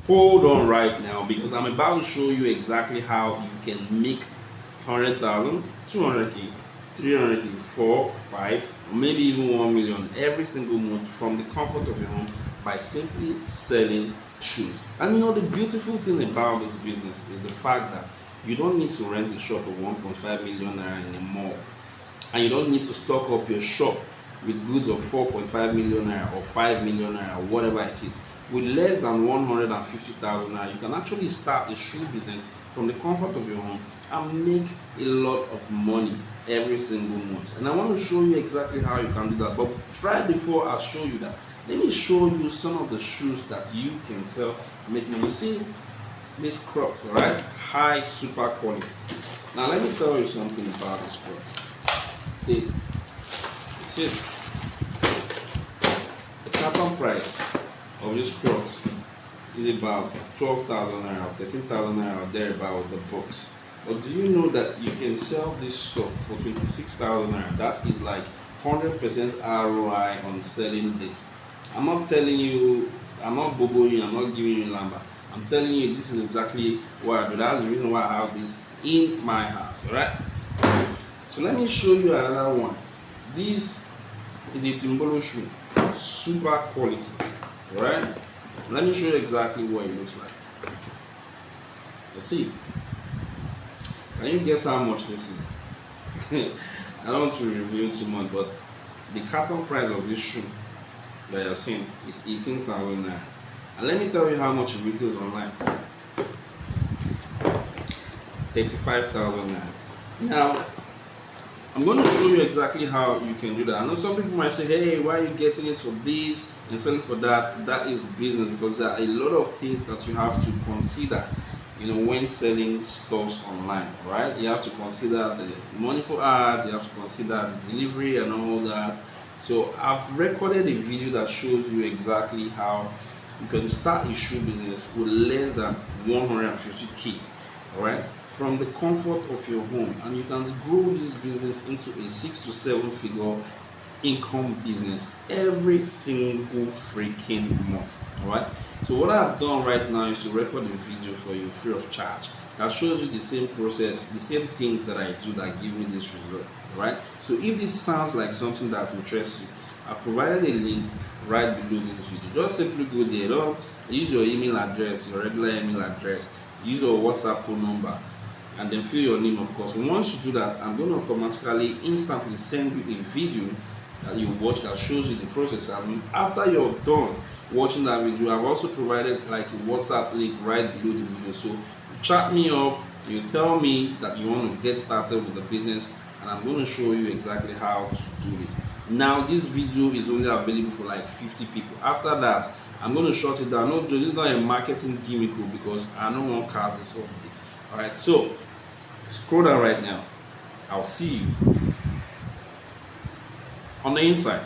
hold on right now, because I'm about to show you exactly how you can make 100,000, 200k, 300k, 4, 5, or maybe even 1 million every single month from the comfort of your home by simply selling shoes. And you know, the beautiful thing about this business is the fact that you don't need to rent a shop of 1.5 million naira in a mall, and you don't need to stock up your shop with goods of 4.5 million naira or 5 million naira, whatever it is. With less than 150,000 naira, you can actually start a shoe business from the comfort of your home and make a lot of money every single month. And I want to show you exactly how you can do that. But try before I show you that, let me show you some of the shoes that you can sell and make money. You see these Crocs, right? High super quality. Now let me tell you something about this Crocs. See, the carton price of this Crocs is about 12,000 naira, 13,000 naira, thereabout the box. But do you know that you can sell this stuff for 26,000 naira? That is like 100% ROI on selling this. I'm not telling you, I'm not boboing you, I'm not giving you lamba. I'm telling you, this is exactly what I do. That's the reason why I have this in my house, alright? So let me show you another one. This is a Timbolo shoe, super quality, alright? Let me show you exactly what it looks like. You see, can you guess how much this is? I don't want to reveal too much, but the carton price of this shoe that you're seeing is 18,000 naira. And let me tell you how much it retails online. 35,000 naira. Now, I'm going to show you exactly how you can do that. I know some people might say, hey, why are you getting it for this and selling for that? That is business, because there are a lot of things that you have to consider, you know, when selling stuff online, right? You have to consider the money for ads, you have to consider the delivery and all that. So I've recorded a video that shows you exactly how you can start a shoe business with less than 150k, all right, from the comfort of your home, and you can grow this business into a 6 to 7 figure income business every single freaking month. All right, so what I've done right now is to record a video for you free of charge that shows you the same process, the same things that I do that give me this result. All right, so if this sounds like something that interests you, I've provided a link right below this video. Just simply go there, don't use your email address, your regular email address, use your WhatsApp phone number, and then fill your name, of course. Once you do that, I'm going to automatically instantly send you a video that you watch that shows you the process. And after you're done watching that video, I've also provided like a WhatsApp link right below the video. So you chat me up, you tell me that you want to get started with the business, and I'm going to show you exactly how to do it. Now this video is only available for like 50 people. After that, I'm going to shut it down. No, this is not a marketing gimmick, because I don't want cars this whole bit. All right, so scroll down right now. I'll see you on the inside.